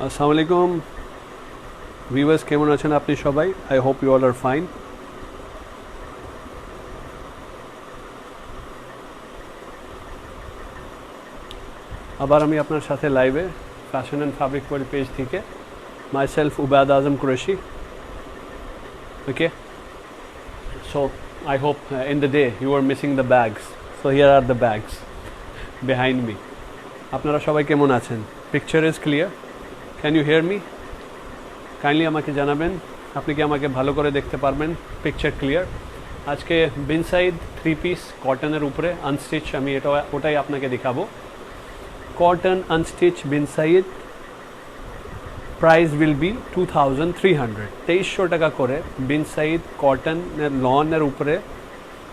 আসসালামু আলাইকুম ভিউয়ার্স, কেমন আছেন আপনি সবাই? I hope you all are fine. আবার আমি আপনার সাথে লাইভে fashion and fabric world page থেকে myself Ubaid Azam Qureshi. Okay, so I hope in the day you are missing the bags. So here are the bags behind me. আপনারা সবাই কেমন আছেন? Picture is clear? Can you hear me? Kindly আমাকে জানাবেন আপনি কি আমাকে ভালো করে দেখতে পারবেন? Picture clear? আজকে বিনসাইড 3 পিস কটনের উপরে আনস্টিচ আমি ওটাই আপনাকে দেখাবো। কটন আনস্টিচ বিনসাইড প্রাইস উইল বি 2300, 2300 টাকা করে বিনসাইড কটনের লনের উপরে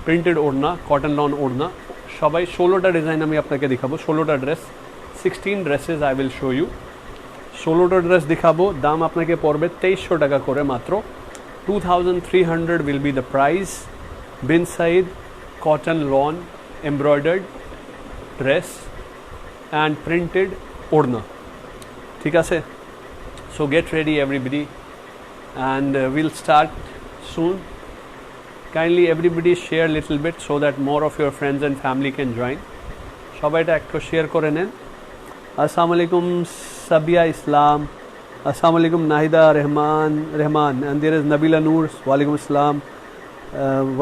প্রিন্টেড ওড়না, কটন লন ওড়না। সবাই 16টা ডিজাইন আমি আপনাকে দেখাবো, 16টা dress, 16 dresses I will show you. 16টা ড্রেস দেখাবো, দাম আপনাকে পড়বে 2300 টাকা করে মাত্র। 2300 will be the price. Binside cotton lawn embroidered dress and printed ওড়না, ঠিক আছে? So get ready everybody and we'll start soon. Kindly everybody share little bit so that more of your friends and family can join. সবাইটা একটু share করে নেন। আসসালামু আলাইকুম সাবিয়া ইসলাম, আসসালামু আলাইকুম Nahida Rahman and there is Nabila Noor, वालेकुम अस्सलाम,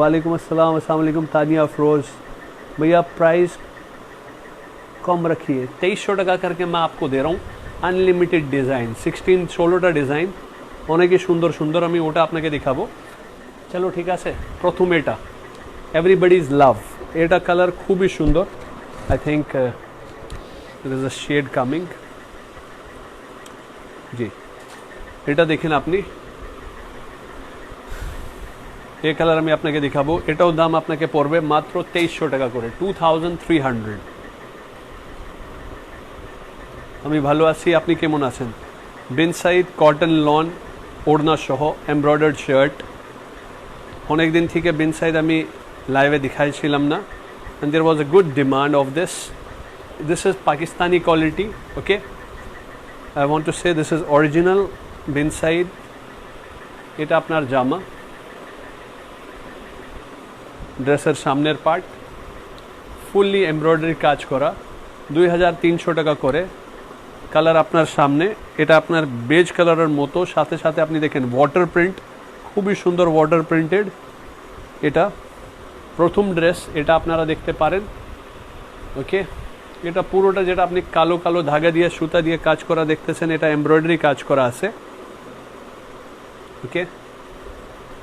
वालेकुम अस्सलाम, अस्सलाम वालेकुम तानिया अफरोज। भैया प्राइस कम रखिए, 2300 টাকা करके मैं आपको दे रहा हूँ। আনলিমিটেড ডিজাইন 16টা ডিজাইন, অনেকই সুন্দর সুন্দর, আমি ওটা আপনাকে দেখাবো। চলো ঠিক আছে, প্রথম এটা এভরিবডি ইজ লাভ, এটা কালার খুবই সুন্দর। I think there is a shade coming, জি এটা দেখেন আপনি, এই কালার আমি আপনাকে দেখাবো। এটাও দাম আপনাকে পড়বে মাত্র 2300 টাকা করে, 2300। আমি ভালো আছি, আপনি কেমন আছেন? বিনসাইড কটন লন ওড়না সহ এমব্রয়ডার্ড শার্ট, অনেক দিন থেকে বিনসাইড আমি লাইভে দেখাইছিলাম না, and there was a good demand of this. This is Pakistani quality, okay? I want to say this is original বিনসাইড। এটা আপনার জামা, ড্রেসের সামনের পার্ট ফুললি এমব্রয়ডারি কাজ করা, 2300 টাকা করে। কালার আপনার সামনে, এটা আপনার বেজ কালারের মতো, সাথে সাথে আপনি দেখেন ওয়াটার প্রিন্ট, খুবই সুন্দর ওয়াটার প্রিন্টেড। এটা প্রথম ড্রেস, এটা আপনারা দেখতে পারেন, ওকে? এটা পুরোটা যেটা আপনি কালো কালো ধাগা দিয়ে সুতা দিয়ে কাজ করা দেখতেছেন, এটা এমব্রয়ডারি কাজ করা আছে, okay?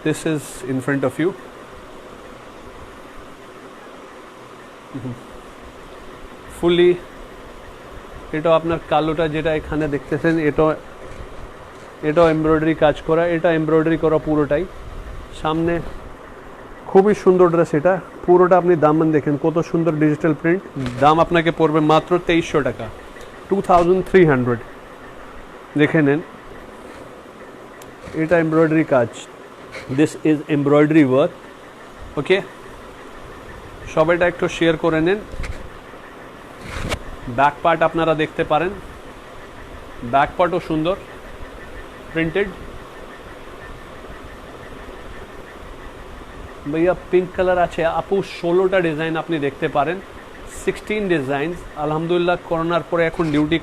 This is in front of you. Fully এটা আপনার কালোটা যেটা এখানে দেখতেছেন, এটাও এমব্রয়ডারি কাজ করা, এটা এমব্রয়ডারি করা পুরোটাই। সামনে খুবই সুন্দর ড্রেস, এটা পুরোটা আপনি দাম দেখেন কত সুন্দর ডিজিটাল প্রিন্ট। দাম আপনাকে পড়বে মাত্র 2300 টাকা, 2300। দেখে নেন, এটা এমব্রয়ডারি কাজ, দিস ইজ এমব্রয়ডারি ওয়ার্ক, ওকে? সবাইটা একটু শেয়ার করে নেন। ব্যাক পার্ট আপনারা দেখতে পারেন, ব্যাক পার্টও সুন্দর প্রিন্টেড। भैया पिंक कलर আছে আপু, 16টা ডিজাইন আপনি দেখতে পারেন, 16 ডিজাইন। আলহামদুলিল্লাহ করোনার পরে এখন ডিউটি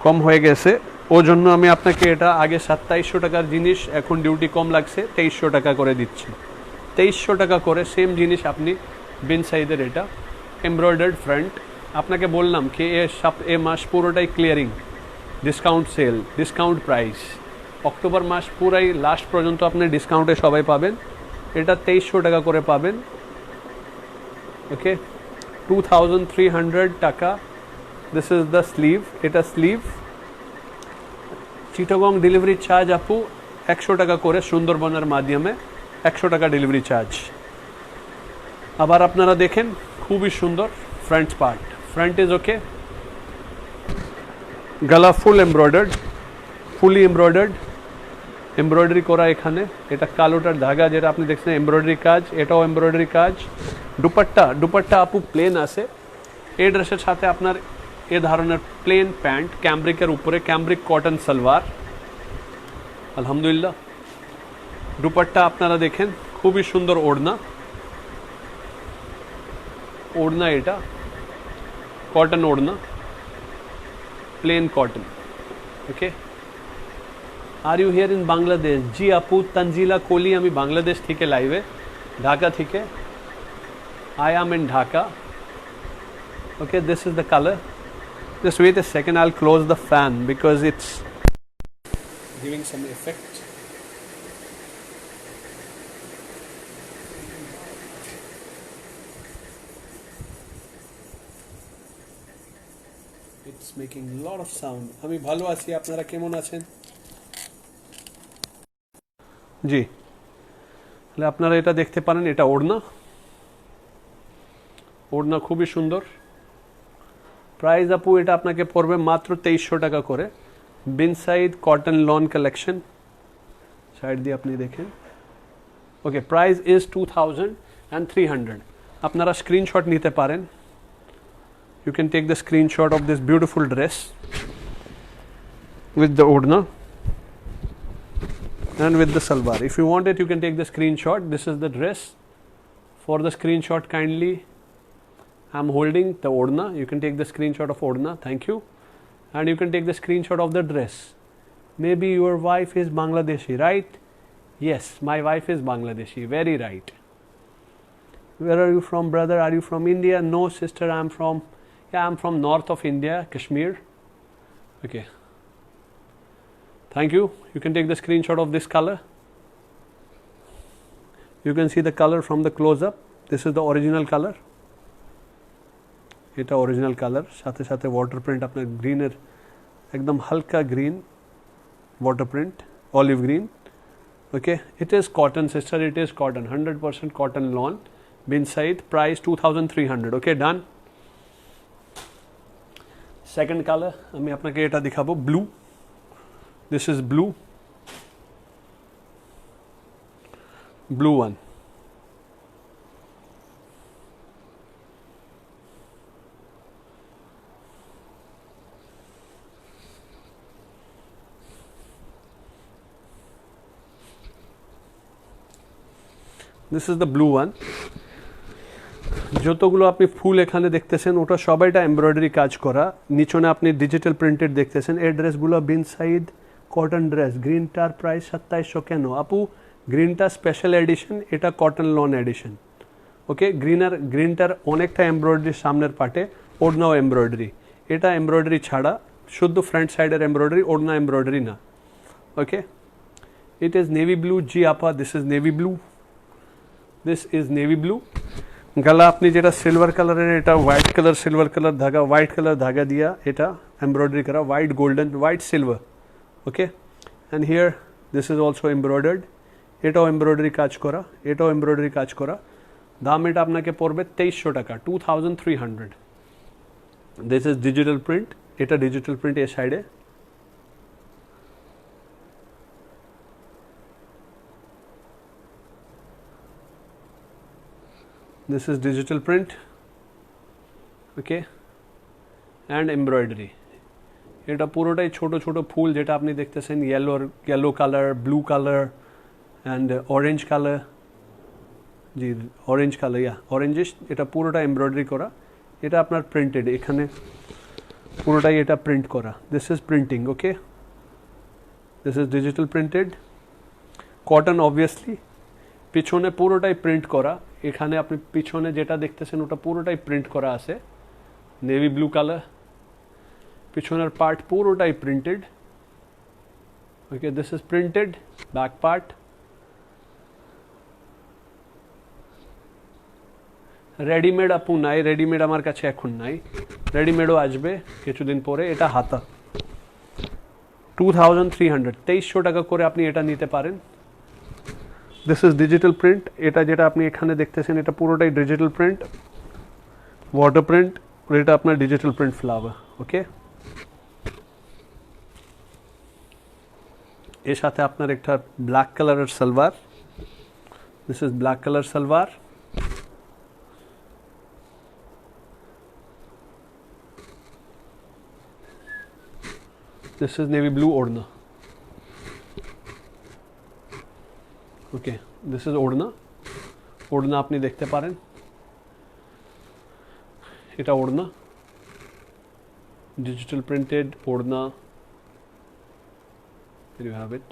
কম হয়ে গেছে, ওর জন্য আমি আপনাকে এটা আগে 2700 টাকার জিনিস এখন ডিউটি কম লাগছে, 2300 টাকা করে দিচ্ছি। 2300 টাকা করে সেম জিনিস আপনি বিনসাইডের, এটা এমব্রয়ডার্ড ফ্রন্ট। আপনাকে বললাম কি এ মাস পুরোটাই clearing, discount sale, discount price. October মাস পুরাই লাস্ট পর্যন্ত আপনি ডিসকাউন্টে সবাই পাবেন। এটা 2300 টাকা করে পাবেন, ওকে? 2300 টাকা। দিস ইজ দ্য স্লিভ, এটা স্লিভ। চিটাগং ডেলিভারি চার্জ আপু 100 টাকা করে, সুন্দরবনের মাধ্যমে 100 টাকা ডেলিভারি চার্জ। আবার আপনারা দেখেন খুবই সুন্দর front part, front is okay, গলা ফুল এমব্রয়ডার্ড, ফুলি এমব্রয়ডার্ড, এমব্রয়ডারি করা এখানে। এটা কালোটার ধাগা যেটা আপনি দেখছেন এমব্রয়ডারি কাজ, এটাও এমব্রয়ডারি কাজ। দুপাট্টা আপু প্লেন আছে। এই ড্রেসের সাথে আপনার এ ধরনের প্লেন প্যান্ট ক্যামব্রিকের উপরে ক্যামব্রিক কটন সালোয়ার আলহামদুলিল্লাহ দুপাট্টা আপনারা দেখেন খুবই সুন্দর ওড়না ওড়না এটা কটন ওড়না plain cotton okay are you here in Bangladesh জি আপু তঞ্জিলা কোহলি আমি বাংলাদেশ থেকে লাইভে ঢাকা থেকে I am in Dhaka okay this is the color just wait a second I'll close the fan because it's giving some effect it's making a lot of sound আমি ভালো আছি আপনারা কেমন আছেন জি তাহলে আপনারা এটা দেখতে পারেন এটা ওড়না ওড়না খুবই সুন্দর প্রাইস আপু এটা আপনাকে পড়বে মাত্র 2300 টাকা করে Bin Saeed cotton lawn collection side দিয়ে আপনি দেখেন ওকে প্রাইস ইজ 2300 আপনারা স্ক্রিনশট নিতে পারেন you can take the screenshot of this beautiful dress with the oড়না and with the salwar if you want it you can take the screenshot this is the dress for the screenshot kindly I'm holding the oড়না you can take the screenshot of oড়না thank you and you can take the screenshot of the dress maybe your wife is Bangladeshi right yes my wife is Bangladeshi very right where are you from brother are you from India no sister I'm from north of India Kashmir okay thank you you can take the screenshot of this color you can see the color from the close up this is the original color এটা original colour সাথে সাথে water print আপনার গ্রিনের একদম হালকা green water print olive green okay it is cotton sister it is cotton 100% cotton lawn Bin Saeed price 2300 okay done second colour আমি আপনাকে এটা দেখাবো blue this is blue one this is the blue one যতগুলো আপনি ফুল এখানে দেখতেছেন ওটা সবাইটা এমব্রয়ডারি কাজ করা নিচনে আপনি ডিজিটাল প্রিন্টেড দেখতেছেন এই ড্রেসগুলো বিন সাইদ কটন ড্রেস গ্রিনটার প্রাইস 2700 কেন আপু গ্রিনটা স্পেশাল এডিশন এটা কটন লন এডিশন ওকে গ্রিনটার অনেকটা এমব্রয়ডারি সামনের পার্টে ওড়নাও এমব্রয়ডারি এটা এমব্রয়ডারি ছাড়া শুধু ফ্রন্ট সাইডের এমব্রয়ডারি ওড়না এমব্রয়ডারি না ওকে ইট ইজ নেভি ব্লু জি আপা this is navy blue this is navy blue গলা আপনি যেটা সিলভার কালারের এটা হোয়াইট কালার সিলভার কালার ধাগা হোয়াইট কালার ধাগা দিয়া এটা এমব্রয়ডারি করা white golden white silver okay and here this is also embroidered এটাও এমব্রয়ডারি কাজ করা এটাও এমব্রয়ডারি কাজ করা দাম এটা আপনাকে পড়বে 2300 টাকা 2300 দিস ইজ ডিজিটাল প্রিন্ট এটা ডিজিটাল প্রিন্ট এই সাইডে this is digital print okay and embroidery এটা পুরোটাই ছোট ছোট ফুল যেটা আপনি দেখতেছেন yellow color blue color and orange color G orange color orangish এটা পুরোটা এমব্রয়ডারি করা এটা আপনার প্রিন্টেড এখানে পুরোটাই এটা প্রিন্ট করা this is printing okay this is digital printed cotton obviously পিছনে পুরোটাই প্রিন্ট করা এখানে আপনি পিছনে যেটা দেখতেছেন ওটা পুরোটাই প্রিন্ট করা আছে নেভি ব্লু কালার পিছনের পার্ট পুরোটাই printed okay this is printed back part readymade আপু নাই রেডিমেড আমার কাছে এখন নাই রেডিমেডও আসবে কিছুদিন পরে এটা হাতা 2300 2300 টাকা করে আপনি এটা নিতে পারেন This is digital print এটা যেটা আপনি এখানে দেখতেছেন এটা পুরোটাই ডিজিটাল প্রিন্ট ওয়াটার প্রিন্ট এটা আপনার ডিজিটাল প্রিন্ট ফ্লাওয়ার ওকে এর সাথে আপনার একটা ব্ল্যাক কালারের salwar this is black colour salwar this is navy blue ওড়না। ওকে, দিস ইজ ওড়না। ওড়না আপনি দেখতে পারেন, এটা ওড়না, ডিজিটাল প্রিন্টেড ওড়না। Here you have it.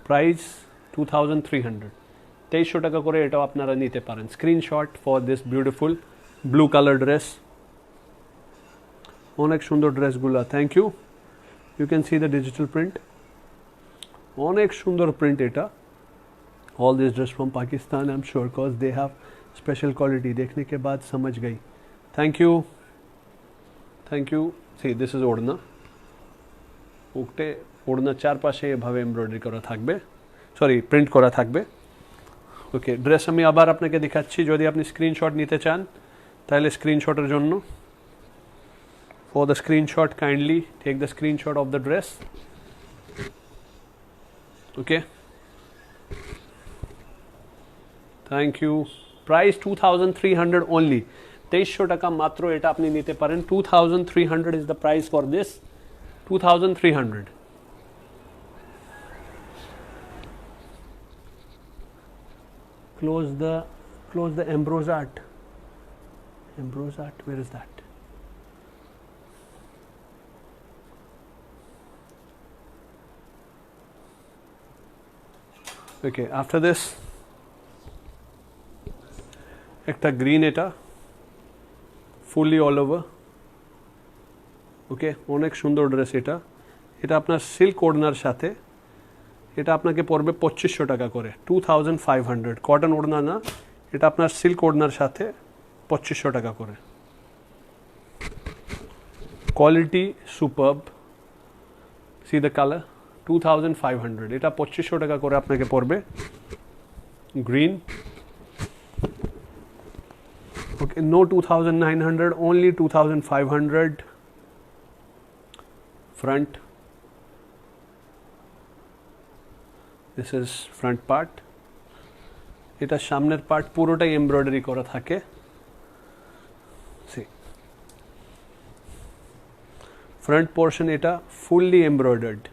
Price 2300, 2300 টাকা করে এটাও আপনারা নিতে পারেন। Screenshot for this beautiful blue colour dress. অনেক সুন্দর ড্রেসগুলো, thank you. You can see the digital print, অনেক সুন্দর প্রিন্ট এটা। All this dress from Pakistan, I am sure cause they have special quality. देखने के बाद समझ गई, thank you thank you. See this is orhna, উকটে ওড়না চারপাশে এভাবে এমব্রয়ডারি করা থাকবে, সরি প্রিন্ট করা থাকবে। ওকে, ড্রেস আমি আবার আপনাকে দেখাচ্ছি, যদি আপনি স্ক্রিনশট নিতে চান তাহলে স্ক্রিনশটের জন্য for the screenshot kindly take the screenshot of the dress. Okay, thank you. Price 2300 only, 2300 টাকা মাত্র এটা আপনি নিতে পারেন। 2300 is the price for this, 2300। close the embrossard. Where is that? Okay, after this একটা গ্রিন, এটা ফুললি অল ওভার। ওকে, অনেক সুন্দর ড্রেস এটা। এটা আপনার সিল্ক ওড়নার সাথে, এটা আপনাকে পড়বে 2500 টাকা করে, 2500। কটন ওড়না না, এটা আপনার সিল্ক ওড়নার সাথে 2500 টাকা করে। Quality superb, see the colour, 2500। এটা 2500 টাকা করে আপনাকে পড়বে। Green, okay, no 2900, only 2500। front, this is front part, এটা সামনের পার্ট পুরোটাই এমব্রয়ডারি করা থাকে। see, front portion এটা fully embroidered,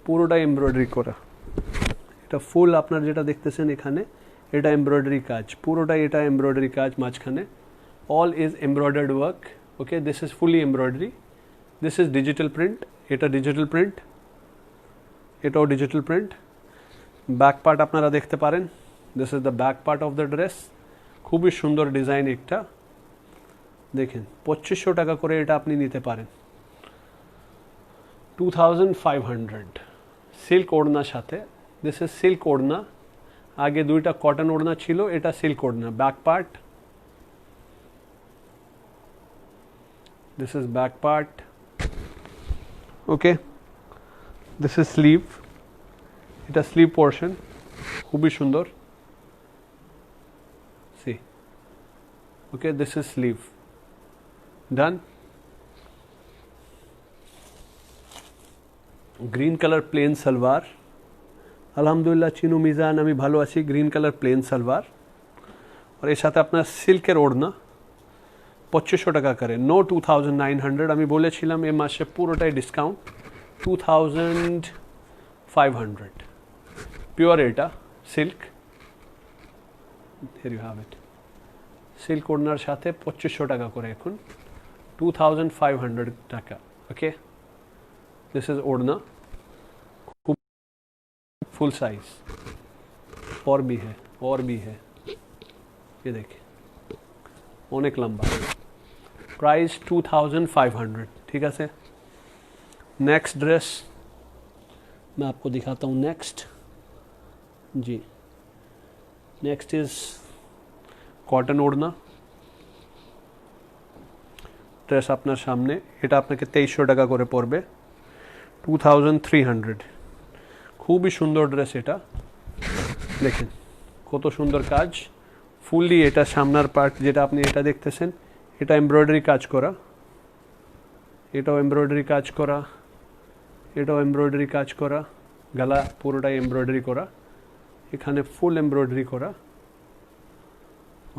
পুরোটা এমব্রয়ডারি করা। এটা ফুল আপনার যেটা দেখতেছেন এখানে, এটা এমব্রয়ডারি কাজ, পুরোটাই এটা এমব্রয়ডারি কাজ মাঝখানে। All is embroidered work. Okay, this is fully embroidery. This is digital print, এটা ডিজিটাল প্রিন্ট, এটাও ডিজিটাল প্রিন্ট। ব্যাক পার্ট আপনারা দেখতে পারেন, this is the back part of the dress. খুবই সুন্দর ডিজাইন একটা, দেখেন 2500 টাকা করে এটা আপনি নিতে পারেন। 2500 সিল্ক ওড়নার সাথে। দিস ইজ সিল্ক ওড়না, আগে দুইটা কটন ওড়না ছিল, এটা সিল্ক ওড়না। Back part, this is back part. Okay, this is sleeve, এটা স্লিভ পোর্শন, খুবই সুন্দর। See, okay, this is sleeve, done. Green colour plain salwar, আলহামদুলিল্লাহ চিনু মিজান, আমি ভালো আছি। গ্রিন কালার প্লেন সালোয়ার, আর এর সাথে আপনার সিল্কের ওড়না, 2500 টাকা করে, নো 2900। আমি বলেছিলাম এ মাসে পুরোটাই ডিসকাউন্ট, 2500 পিওর, এটা silk. Here you have it, silk ওড়নার সাথে 2500 টাকা করে এখন, 2500 টাকা। ওকে, দিস ইজ ওড়না, फुल साइज, और भी है, ये देखिए अनेक लंबा। प्राइस 2500, ठीक है। नेक्स्ट ड्रेस मैं आपको दिखाता हूँ। नेक्स्ट जी, next is cotton orhna dress আপনার সামনে। এটা আপনাকে 2300 টাকা করে পড়বে, 2300। খুবই সুন্দর ড্রেস এটা, দেখেন কত সুন্দর কাজ, ফুললি এটা সামনের পার্ট যেটা আপনি এটা দেখতেছেন, এটা এমব্রয়ডারি কাজ করা, এটাও এমব্রয়ডারি কাজ করা, এটাও এমব্রয়ডারি কাজ করা, গলা পুরোটাই এমব্রয়ডারি করা, এখানে ফুল এমব্রয়ডারি করা।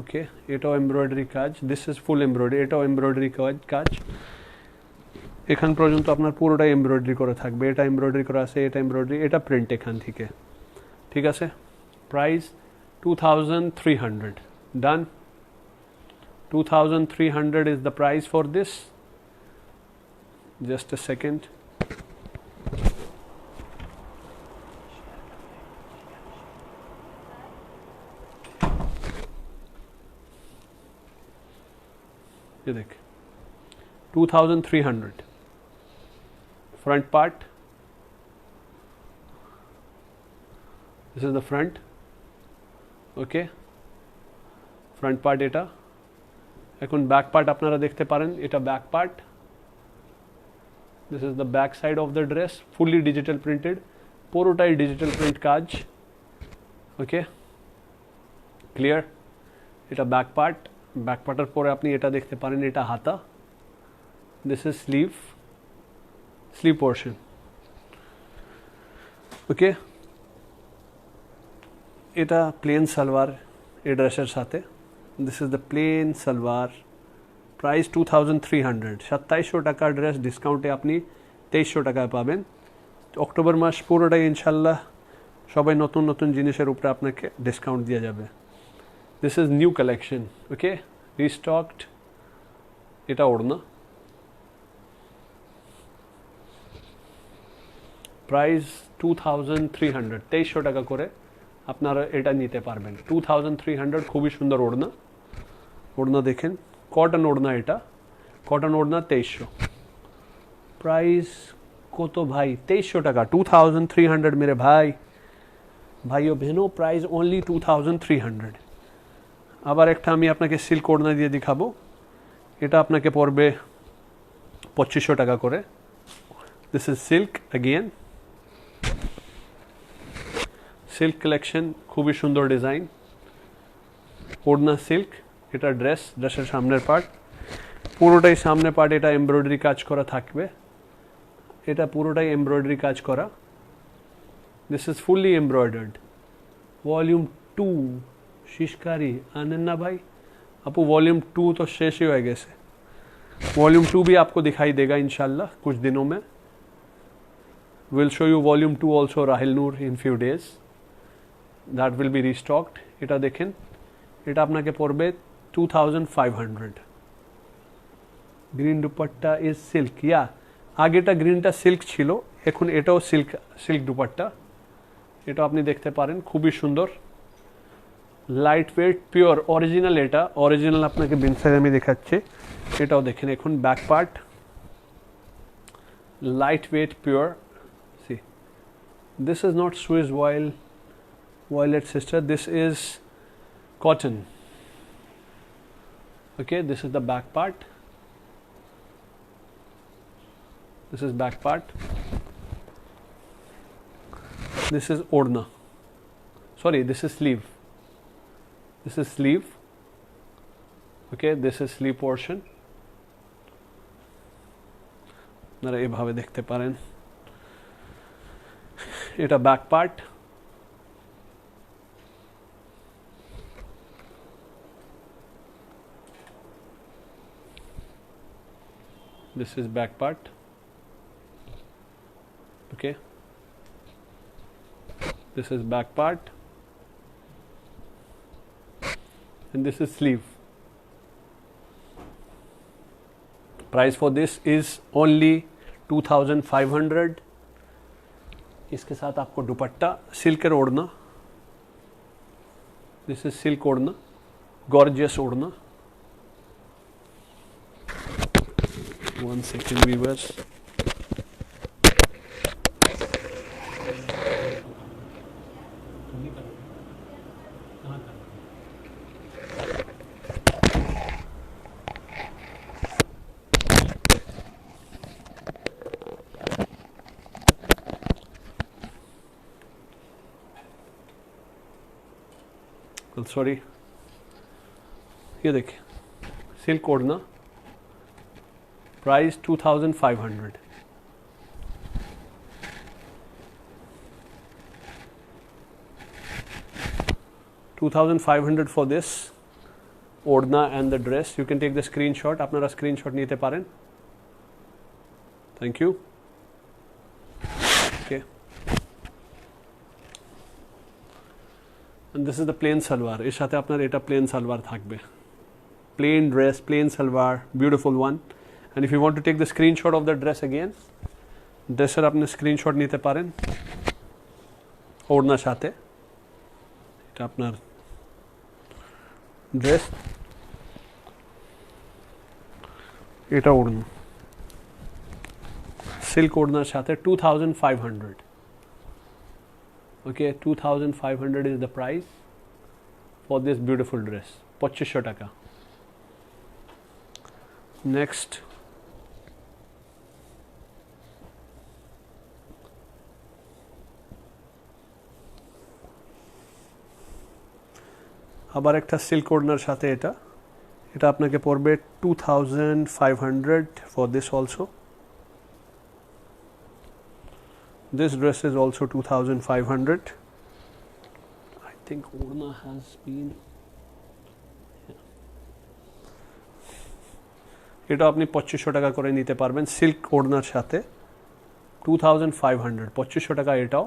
ওকে, এটাও এমব্রয়ডারি কাজ, দিস ইজ ফুল এমব্রয়ডারি, এটাও এমব্রয়ডারি কাজ এখান পর্যন্ত আপনার পুরোটাই এমব্রয়ডারি করা থাকবে, এটা এমব্রয়ডারি করা আছে, এটা এমব্রয়ডারি, এটা প্রিন্ট এখান থেকে, ঠিক আছে। Price 2300, done. 2300 is the price for this. Just a second. ये देख 2300 front part, this is the front, okay, front part এটা। এখন ব্যাক পার্ট আপনারা দেখতে পারেন, এটা back part, this is the back side of the dress, fully digital printed, পুরোটাই digital print কাজ, ওকে ক্লিয়ার। এটা ব্যাক পার্ট, ব্যাক পার্টের পরে আপনি এটা দেখতে পারেন, এটা হাতা, this is sleeve portion, okay. এটা প্লেন সালোয়ার এই ড্রেসের সাথে, this is the plain salwar, price 2300, 2700 টাকার ড্রেস ডিসকাউন্টে আপনি 2300 টাকায় পাবেন। অক্টোবর মাস পুরোটাই ইনশাল্লাহ সবাই নতুন নতুন জিনিসের উপরে আপনাকে ডিসকাউন্ট দিয়ে যাবে। দিস ইজ নিউ কালেকশন, ওকে, রিস্টকড। এটা ওড়না, প্রাইস 2300, 2300 টাকা করে আপনারা এটা নিতে পারবেন। 2300, খুবই সুন্দর ওড়না, ওড়না দেখেন, কটন ওড়না, এটা কটন ওড়না 2300, প্রাইস কত ভাই? 2300 টাকা, 2300 मेरे भाई भाइयों बहनों, প্রাইস অনলি 2300। আবার একটা আমি আপনাকে সিল্ক ওড়না দিয়ে দেখাবো, এটা আপনাকে পড়বে 2500 টাকা করে। This is silk, again silk collection, খুবই সুন্দর ডিজাইন, ওড়না সিল্ক, এটা ড্রেসের সামনের পার্ট, পুরোটাই সামনে পার্ট এটা এমব্রয়ডারি কাজ করা থাকবে, এটা পুরোটাই এমব্রয়ডারি কাজ করা, this is fully embroidered. Volume 2 शिशकारी आनंद ना भाई, आपको वॉल्यूम 2 तो शेष ही होएगा से, वॉल्यूम 2 भी आपको दिखाई देगा इंशाल्लाह कुछ दिनों में। Will show you volume 2 also Rahil Noor in few days, that will be restocked. এটা দেখেন, এটা আপনাকে পড়বে 2500। Green dupatta is silk, yeah আগেটা গ্রিনটা সিল্ক ছিল, এখন এটাও সিল্ক দুপাট্টা, এটা আপনি দেখতে পারেন, খুবই সুন্দর, লাইট ওয়েট, পিওর অরিজিনাল, এটা অরিজিনাল আপনাকে বিনসাইড আমি দেখাচ্ছি, এটাও দেখেন। এখন back part, light weight, pure, C this is not Swiss violet sister, this is cotton, okay, this is the back part, this is back part, this is odna, sorry, this is sleeve, this is sleeve, okay, this is sleeve portion, আপনারা এভাবে দেখতে পারেন। এটা back part, this is back part, okay, this is back part, and this is sleeve. Price for this is only 2500। इसके साथ आपको दुपट्टा, silk ओढ़ना, this is silk orhna, gorgeous orhna. One second viewers, sorry, ये देखिए सिल्क ओढ़ना, price 2500। $2500 for this, orhna and the dress. You can take the screenshot, আপনারা screenshot নিতে পারেন। Thank you. Okay, this is the plain salwar. এর সাথে আপনার এটা প্লেন সালোয়ার থাকবে, plain dress, plain salwar, beautiful one. And if you want to take the screenshot of the dress again, ড্রেসের আপনি স্ক্রিনশট নিতে পারেন ওড়নার সাথে। এটা আপনার ড্রেস, এটা ওড়না, সিল্ক ওড়নার সাথে 2500। ওকে, 2500 is the price for this beautiful dress, 2500 টাকা। নেক্সট, আবার একটা সিল্ক ওড়নার সাথে এটা, এটা আপনাকে পড়বে 2500 for this also. This dress is also 2500. I think Orna has been, এটা আপনি 2500 টাকা করে নিতে পারবেন সিল্ক ওড়নার সাথে, 2500, 2500 টাকা এটাও।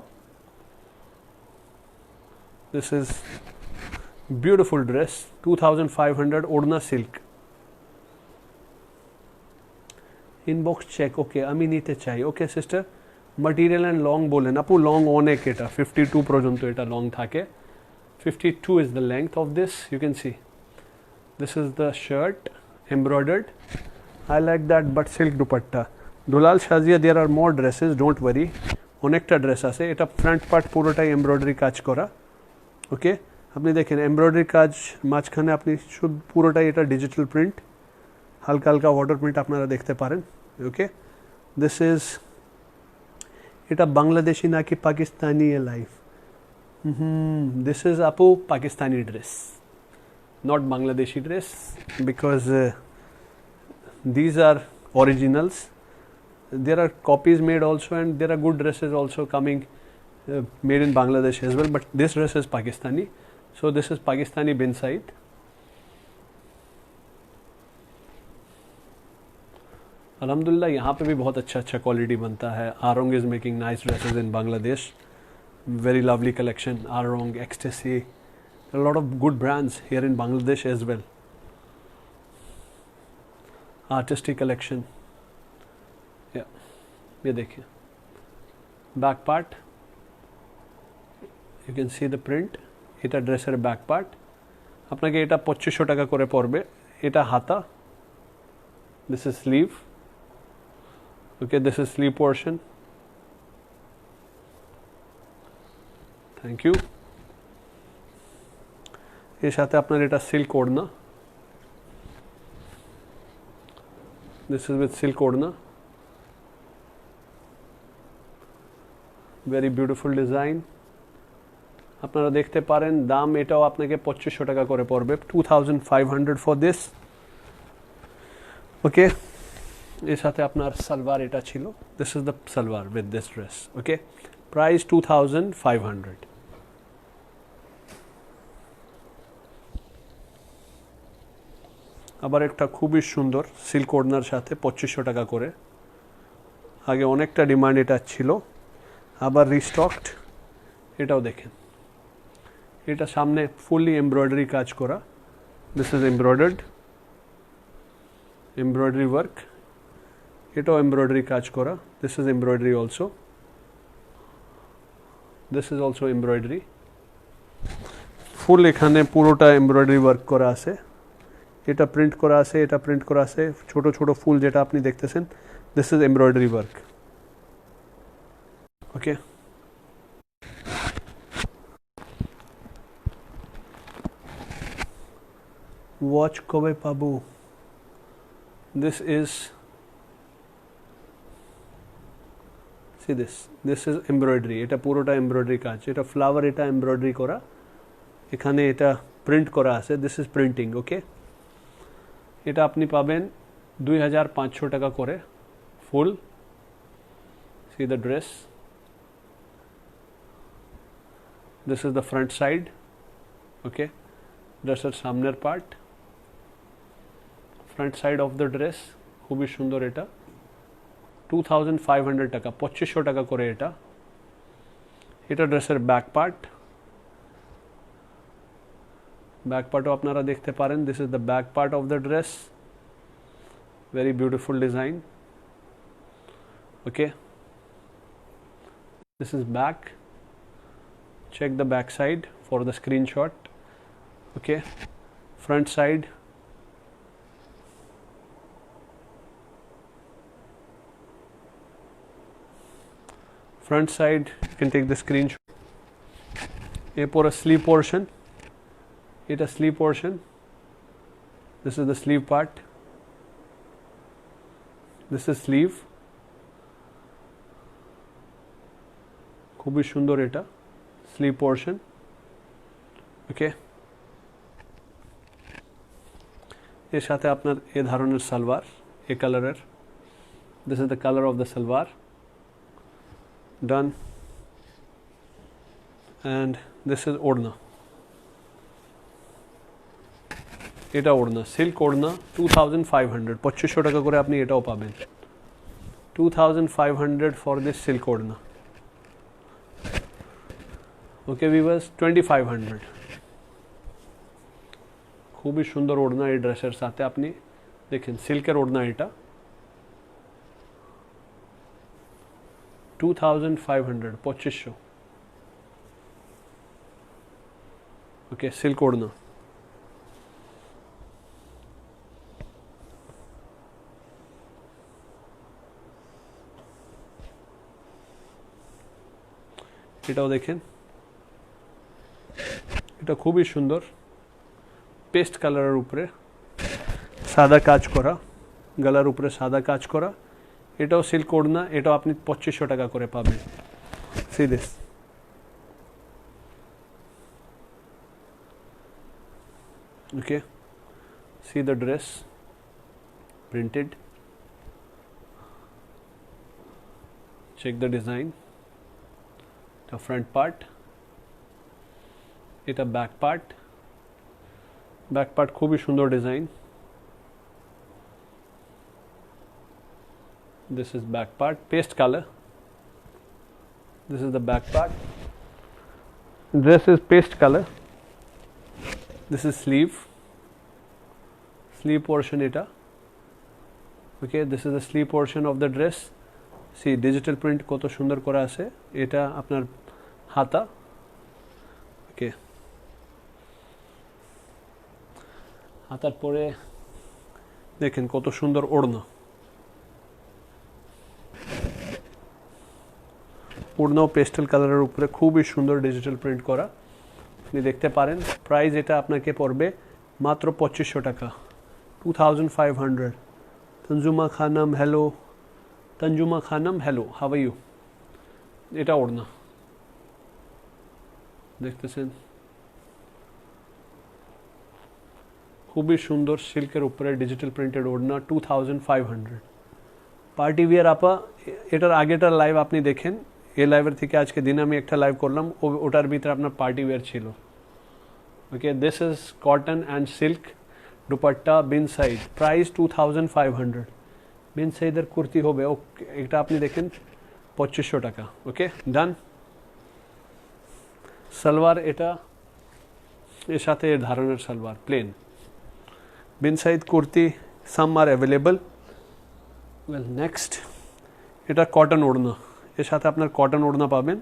This is beautiful dress, 2500 ওড়না সিল্ক। ইনবক্স চেক, ওকে আমি নিতে চাই। ওকে সিস্টার, material and long বলেন আপু, লং অনেক, এটা 52 পর্যন্ত এটা লং থাকে। 52 is the length of this, you can see. This is the shirt, embroidered. I like that, but silk dupatta. Dulal Shazia, there are more dresses, don't worry. অনেকটা dress আছে। এটা ফ্রন্ট পার্ট পুরোটাই embroidery কাজ করা। ওকে, আপনি দেখেন embroidery কাজ, মাঝখানে আপনি শুধু পুরোটাই এটা ডিজিটাল প্রিন্ট, হালকা হালকা ওয়াটার প্রিন্ট আপনারা দেখতে পারেন। ওকে, দিস ইজ, এটা বাংলাদেশি নাকি পাকিস্তানি লাইফ? দিস ইজ আপু Pakistani dress, not Bangladeshi dress, because these are originals. There are copies made also, and there are good dresses also coming made in Bangladesh as well, but this dress is Pakistani, so this is Pakistani bin Said. Alhamdulillah, यहाँ पे भी बहुत अच्छा अच्छा quality बनता है। Arong is making nice dresses in Bangladesh, very lovely collection, Arong, Ecstasy, a lot of good brands here in Bangladesh as well, artistic collection. ये देखिए back part, you can see the print. এটা ড্রেসের back part, আপনাকে এটা 2500 টাকা করে পড়বে। এটা হাতা, this is sleeve. Okay, this is sleeve portion. Thank you. এর সাথে আপনার এটা সিল্ক ওড়না, this is with silk orhna, very beautiful design. আপনারা দেখতে পারেন দাম এটাও আপনাকে 2500 টাকা করে পড়বে, 2500 ফর দিস। ওকে, এর সাথে আপনার সালোয়ার এটা ছিল, this is the salwar with this dress. Okay, price 2500। আবার একটা খুবই সুন্দর সিল্ক ওড়নার সাথে 2500 টাকা করে, আগে অনেকটা ডিমান্ড এটা ছিল, আবার রিস্টকড। এটাও দেখেন, এটা সামনে ফুললি এমব্রয়ডারি কাজ করা, this is embroidered, embroidery work. এটাও এমব্রয়ডারি কাজ করা, this is embroidery also, this is also embroidery. Full এখানে পুরোটা এমব্রয়ডারি ওয়ার্ক করা আছে, এটা প্রিন্ট করা আছে, এটা প্রিন্ট করা আছে, ছোট ছোট ফুল যেটা আপনি দেখতেছেন, this is embroidery work. Okay, watch কবে পাবো? This is, C this, this is embroidery, এটা পুরোটা এমব্রয়ডারি কাজ, এটা ফ্লাওয়ার, এটা এমব্রয়ডারি করা, এখানে এটা প্রিন্ট করা আছে, দিস ইজ প্রিন্টিং। ওকে, এটা আপনি পাবেন 2500 টাকা করে full. See the dress, this is the front side. Okay, ড্রেসের সামনের part, front side of the dress, খুবই সুন্দর এটা। 2500 টাকা, 2500 টাকা করে এটা। এটা ড্রেসের ব্যাক পার্ট, ব্যাক পার্টও আপনারা দেখতে পারেন। This is the back part of the dress, very beautiful design. Okay, this is back. Check the back side for the screenshot. Okay, front side, front side you can take the screenshot. A pura sleeve portion, it a sleeve portion. This is the sleeve part, this is sleeve. খুবই সুন্দর এটা sleeve portion. ওকে, এর সাথে আপনার এ ধরনের সালোয়ার, এ কালারের, this is the colour of the salwar. Done. And this is ওড়না, এটা ওড়না, সিল্ক ওড়না, 2500, 2500 টাকা করে আপনি এটাও পাবেন। 2500 ফর দিস সিল্ক ওড়না। ওকে ভিউয়ার্স, 2500, খুবই সুন্দর ওড়না এই ড্রেসের সাথে। আপনি দেখেন সিল্কের ওড়না এটা, 2500, 2500। ওকে, সিল্ক ওড়না। এটাও দেখেন, এটা খুবই সুন্দর, পেস্ট কালারের উপরে সাদা কাজ করা, গলার উপরে সাদা কাজ করা। এটাও সিল্ক ওড়না, এটাও আপনি 2500 টাকা করে পাবেন। See this, okay, see the dress printed, check the design. The front part, এটা ব্যাক পার্ট, ব্যাক পার্ট খুবই সুন্দর design. This is back part, paste color. This is the back part. Dress is paste color. This is sleeve, sleeve portion এটা। Okay, this is the sleeve portion of the dress. See digital print কত সুন্দর করা আছে। এটা আপনার হাতা। ওকে, হাতার পরে দেখেন কত সুন্দর ওড়না, ওড়নাও পেস্টেল কালারের উপরে খুবই সুন্দর ডিজিটাল প্রিন্ট করা, আপনি দেখতে পারেন। প্রাইস এটা আপনাকে পড়বে মাত্র 2500 টাকা, 2500। Tanjuma Khanam, hello Tanjuma Khanam, hello, how are you. এটা ওড়না দেখতেছেন, খুবই সুন্দর সিল্কের উপরে ডিজিটাল প্রিন্টেড ওড়না, 2500। পার্টি বিয়ার আপা, এটার আগেটার লাইভ আপনি দেখেন, এই লাইভের থেকে আজকে দিনে আমি একটা লাইভ করলাম, ওটার ভিতরে আপনার পার্টি বিয়ার ছিল। Okay, this is cotton and silk dupatta, Bin Saeed, price 2500। Bin সাইডের কুর্তি হবে, এটা আপনি দেখেন 2500 টাকা। ওকে, ডান। সালোয়ার এটা, এর সাথে এর ধরনের salwar plain, Bin Saeed kurti, some are available. Well, next এটা কটন ওড়না, এর সাথে আপনার কটন ওড়না পাবেন।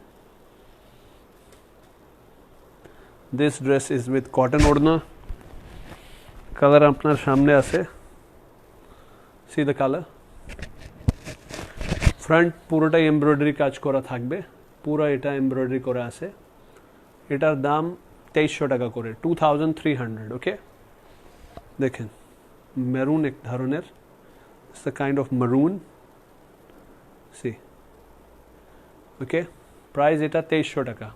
This dress is with cotton orhna, colour আপনার সামনে আছে, সি দ্য কালার। ফ্রন্ট পুরোটাই এমব্রয়ডারি কাজ করা থাকবে, পুরো এটা এমব্রয়ডারি করা আছে। এটার দাম 2300 টাকা করে, 2300। ওকে, দেখেন মেরুন এক ধরনের, it's the kind of maroon, see. Okay, price এটা 2300 টাকা,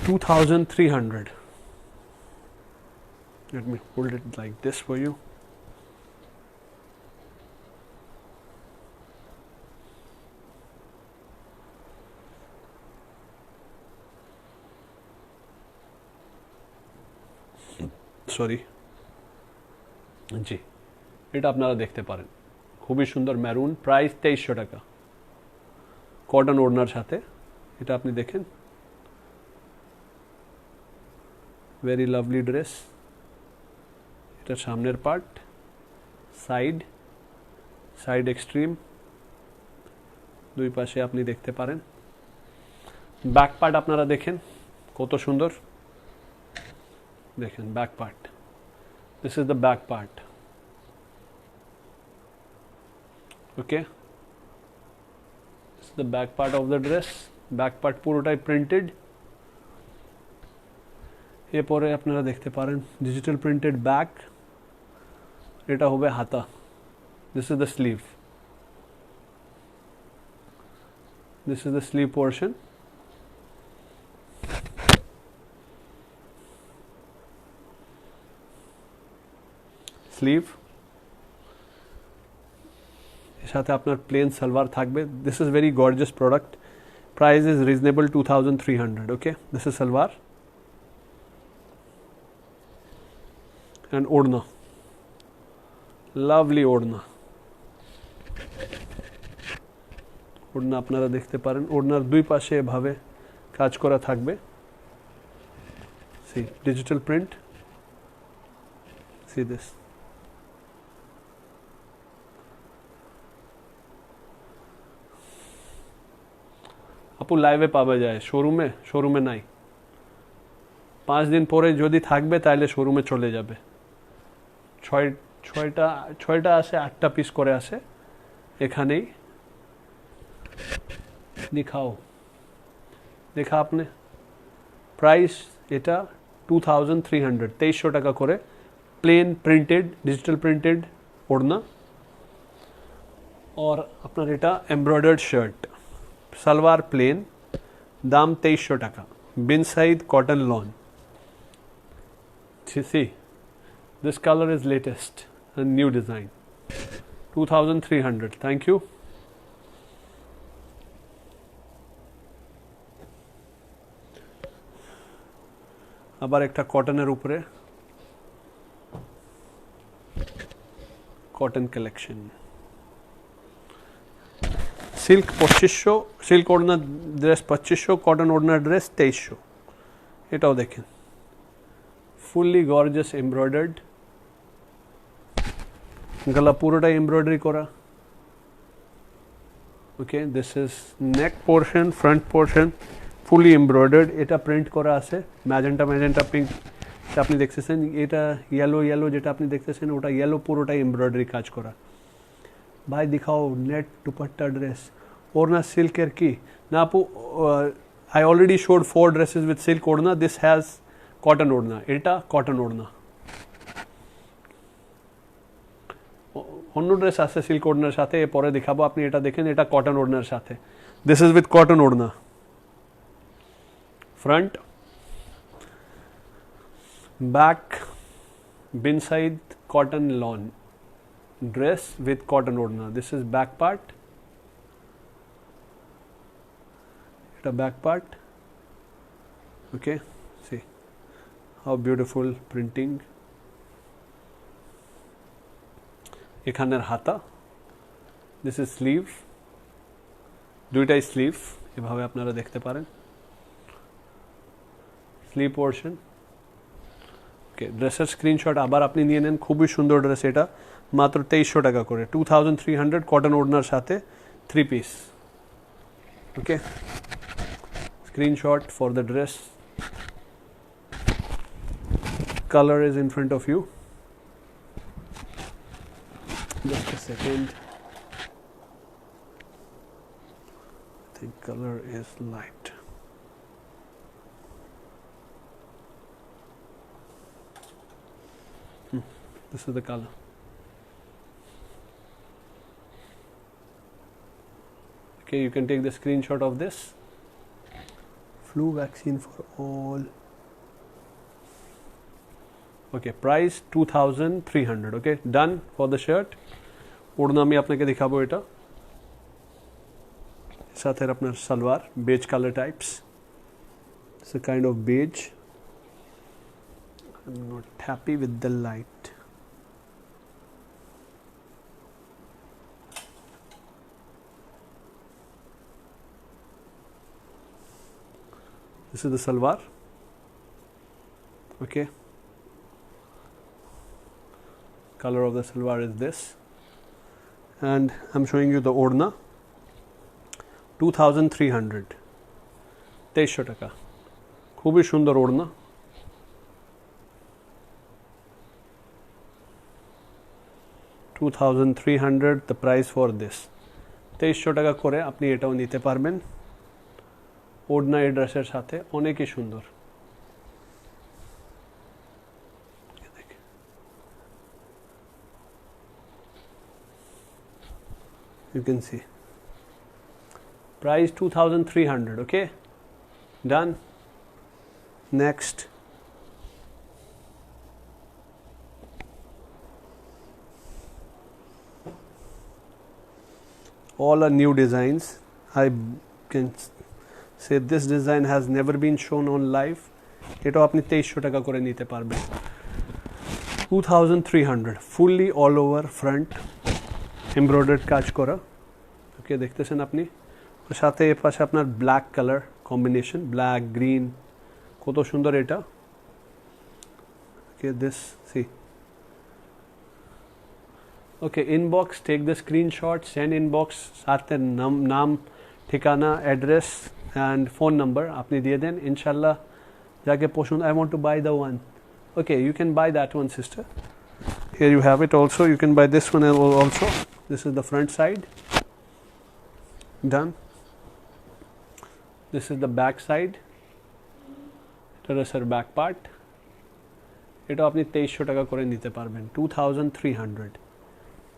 2300। Let me hold it like this for you. Sorry. জি, এটা আপনারা দেখতে পারেন, খুবই সুন্দর ম্যারুন, প্রাইস 2300 টাকা, কটন ওড়নার সাথে। এটা আপনি দেখেন, ভেরি লাভলি ড্রেস। এটা সামনের পার্ট, সাইড, সাইড এক্সট্রিম, দুই পাশে আপনি দেখতে পারেন। ব্যাক পার্ট আপনারা দেখেন কত সুন্দর, দেখেন back part, this is the back part. Okay, this is the back part of the dress. Back part পুরোটাই প্রিন্টেড। এরপরে আপনারা দেখতে পারেন ডিজিটাল প্রিন্টেড ব্যাক, এটা হবে হাতা, this is the sleeve, this is the sleeve portion, sleeve এর সাথে আপনার প্লেন সালোয়ার থাকবে। This is very gorgeous product, price is reasonable 2300। Okay, this is salwar and ওড়না, লাভলি ওড়না। ওড়না আপনারা দেখতে পারেন, ওড়নার দুই পাশে এভাবে কাজ করা থাকবে। See digital print, see this. আপু লাইভে পাওয়া যায়, শোরুমে নাই। 5 দিন পরে যদি থাকবে তাহলে শোরুমে চলে যাবে। ছয়টা আসে, 8টা পিস করে আসে এখানেই। दिखाओ, देखा आपने, प्राइस এটা 2300, 2300 টাকা করে, প্লেন প্রিন্টেড, ডিজিটাল প্রিন্টেড ওড়না। और আপনার এটা এমব্রয়ডার্ড শার্ট, সালোয়ার প্লেন, দাম 2300 টাকা, Bin Saeed cotton lawn. see, this color is latest and new design, 2300, thank you। আবার একটা কটনের উপরে, কটন কালেকশন, সিল্ক 2500, সিল্ক ওড়না ড্রেস 2500, কটন ওড়না ড্রেস 2300। এটাও দেখেন, ফুললি গর্জিয়াস এমব্রয়ডার্ড, গলা পুরোটাই এমব্রয়ডারি করা। Okay, this is neck portion, front portion fully embroidered. এটা প্রিন্ট করা আছে ম্যাজেন্টা পিঙ্ক, আপনি দেখতেছেন। এটা ইয়েলো যেটা আপনি দেখতেছেন, ওটা ইয়েলো পুরোটাই এমব্রয়ডারি কাজ করা। ভাই দিখাও নেট দুপাট্টা ড্রেস, ওড়না সিল্কের কি না আপু? I already showed 4 dresses with silk ওড়না, দিস হ্যাজ কটন ওড়না। এটা কটন ওড়না, অন্য ড্রেস আছে সিল্ক ওড়নার সাথে, পরে দেখাবো। আপনি এটা দেখেন, এটা কটন ওড়নার সাথে, দিস ইজ উইথ কটন ওড়না। front, back, bin side cotton lawn dress with cotton ओढ़ना। This is back part, এটা back part। Okay, see how beautiful printing। এখানের হাতা, this is sleeve, দুইটাই স্লিভ, এভাবে আপনারা দেখতে পারেন। Sleeve portion. ওকে, ড্রেসের স্ক্রিনশট আবার আপনি নিয়ে নেন, খুবই সুন্দর ড্রেস। এটা মাত্র 2300 টাকা করে, 2300, কটন ওড়নার সাথে 3 piece। Okay, screenshot for the dress, colour is in front of you, just a second, I think color is light। This is the color। Okay, you can take the screenshot of this। Flu vaccine for all। Okay, price 2300। Okay, done for the shirt। ওড়না আমি আপনাকে দেখাবো, এটা সাথে আপনার salwar beige colour types, it's a kind of beige। I'm not happy with the light। This is the salwar. Okay, color of the salwar is this, and I'm showing you the odna. 2300, 2300 টাকা, খুবই সুন্দর ওড়না। $2,300 the price for this। 2300 টাকা করে আপনি এটাও নিতে পারবেন ওড়না এই ড্রেসের সাথে, অনেকই সুন্দর। You can see price 2300। okay, done। next, all are new designs। I can say this design has never been shown on live। এটাও আপনি 2300 টাকা করে নিতে পারবেন। 2300 fully all over front embroidered কাজ করা। ওকে, দেখতেছেন আপনি, ওর সাথে এর পাশে আপনার black colour combination, black green, কত সুন্দর এটা। Okay, this see. Okay, inbox, take the screenshot, send inbox, সাথে নাম, ঠিকানা, অ্যাড্রেস অ্যান্ড ফোন নাম্বার আপনি দিয়ে দেন। ইনশাল্লাহ যাকে পছন্দ, I want to buy the one. Okay, you can buy that one sister. Here you have it also. You can buy this one also. This is the front side. Done. This is the back side. Dress back part. এটা আপনি 2300 টাকা করে নিতে পারবেন। 2300,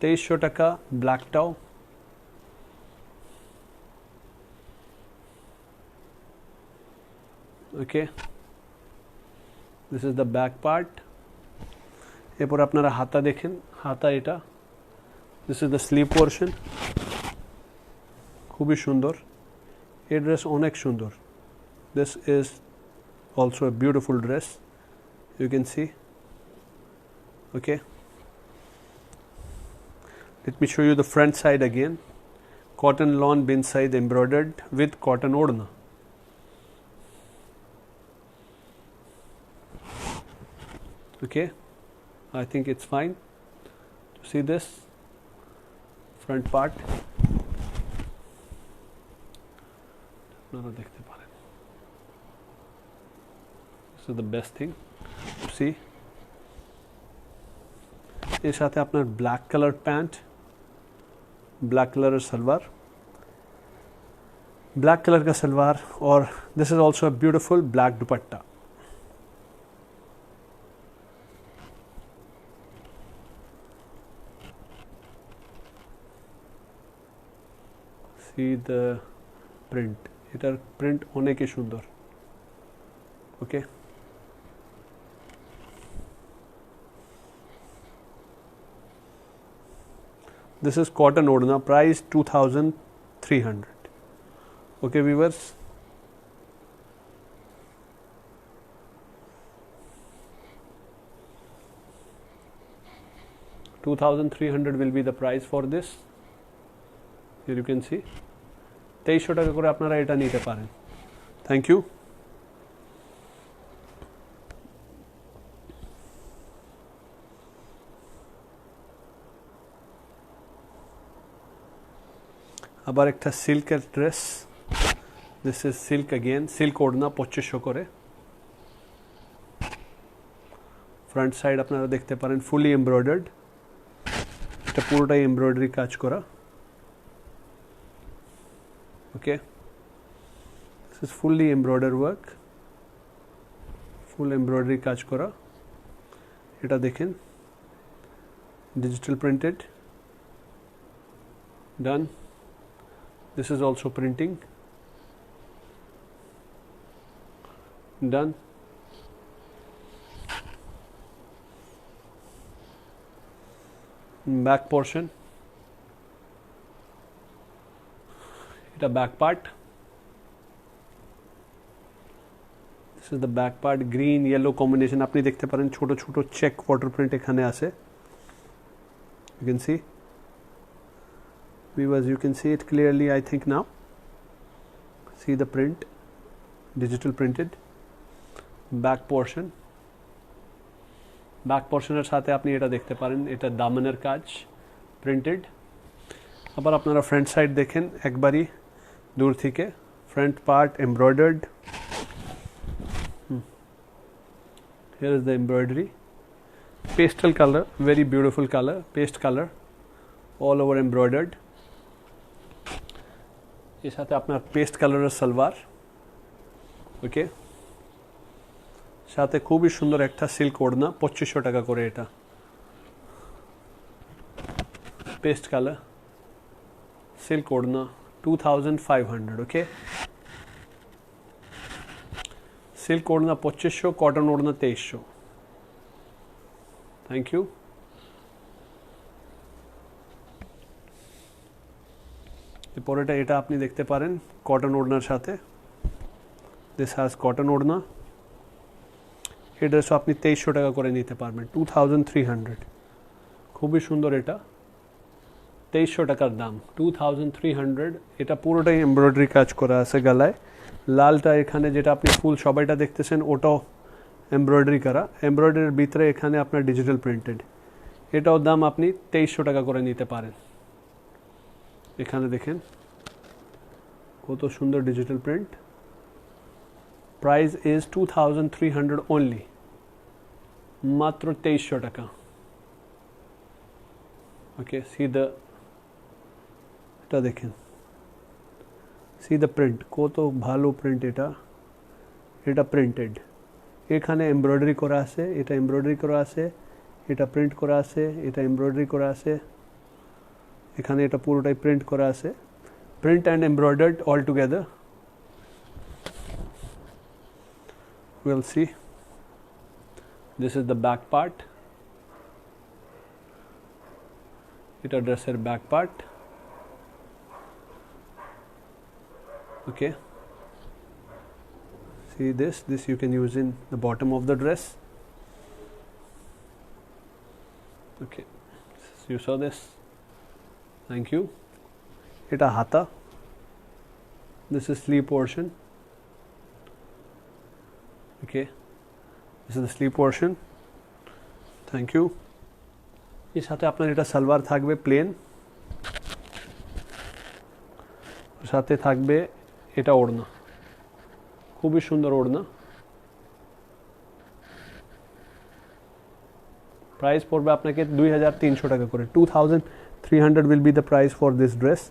2300 টাকা ব্ল্যাকটাও। Okay, this is the back part। এরপর আপনারা হাতা দেখেন, হাতা এটা, this is the sleeve portion, খুবই সুন্দর। এই ড্রেস অনেক সুন্দর। This is also a beautiful dress, you can see. Okay, let me show you the front side again. Cotton lawn Bin Saeed embroidered with cotton orhna. Okay, I think it's fine to see this front part। আপনারা দেখতে পারেন, this is the best thing to see। এর সাথে আপনার black colour pant, black কালারের salwar, black colour का सलवार, और this is also a beautiful black dupatta. See the print, এটার প্রিন্ট অনেকই সুন্দর। ওকে, this is cotton odna, price 2300। okay viewers, $2300 will be the price for this। here you can see 2300 টাকা করে আপনারা এটা নিতে পারেন। Thank you. আবার একটা সিল্কের dress, this is silk again, silk ওড়না 2500 করে। ফ্রন্ট সাইড আপনারা দেখতে পারেন ফুলি এমব্রয়ডার্ড, এটা পুরোটাই এমব্রয়ডারি কাজ করা। Okay, this is fully embroidery work, full embroidery কাজ করা। এটা দেখেন digital printed, done. This is also printing, done। Back portion, এটা back part, this is the back part, green yellow combination আপনি দেখতে পারেন, ছোট ছোট চেক ওয়াটার প্রিন্ট এখানে আছে, you can see viewers, you can see it clearly I think now, see the print, digital printed. Back পোর্শনের সাথে আপনি এটা দেখতে পারেন, এটা দামানের কাজ প্রিন্টেড। আবার আপনারা ফ্রন্ট সাইড দেখেন একবারই দূর থেকে, front part embroidered. Here is the embroidery, pastel color, very beautiful color, paste color, all over embroidered। এর সাথে আপনার পেস্ট কালারের সালোয়ার, ওকে, সাথে খুবই সুন্দর একটা সিল্ক ওড়না, 2500 টাকা করে এটা, পেস্ট কালার সিল্ক ওড়না 2500, ওকে। সিল্ক ওড়না 2500, কটন ওড়না 2300। Thank you. এরপরেটা এটা আপনি দেখতে পারেন কটন ওড়নার সাথে, দিস হ্যাজ কটন ওড়না। এই ড্রেসও আপনি 2300 টাকা করে নিতে পারবেন, 2300। খুবই সুন্দর, এটা 2300 টাকার দাম, 2300। এটা পুরোটাই এমব্রয়ডারি কাজ করা আছে গলায়। লালটা এখানে যেটা আপনি ফুল সবাইটা দেখতেছেন ওটাও এমব্রয়ডারি করা, এমব্রয়ডারির ভিতরে এখানে আপনার ডিজিটাল প্রিন্টেড। এটাও দাম আপনি 2300 টাকা করে নিতে পারেন। এখানে দেখেন কত সুন্দর digital print. Price is 2300 only, মাত্র 2300 টাকা। ওকে, সি দ্য, এটা দেখেন, সি দ্য প্রিন্ট, কত ভালো প্রিন্ট এটা, এটা প্রিন্টেড। এখানে এমব্রয়ডারি করা আছে, এটা এমব্রয়ডারি করা আছে, এটা প্রিন্ট করা আছে, এটা এমব্রয়ডারি করা আছে, এখানে এটা পুরোটাই প্রিন্ট করা আছে, print and embroidered all together. We'll see. This is the back part. এটা ড্রেসের back part, okay. See this you can use in the bottom of the dress, okay. You saw this, thank you. এটা হাতা, this is sleeve portion, okay. This is the sleeve portion, thank you. এর সাথে আপনার এটা সালোয়ার থাকবে plane, সাথে থাকবে এটা ওড়না, খুবই সুন্দর ওড়না। প্রাইস পড়বে আপনাকে 2300 টাকা করে, 2300 will be the price for this dress.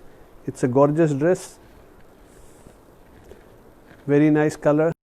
It's a gorgeous dress, very nice color.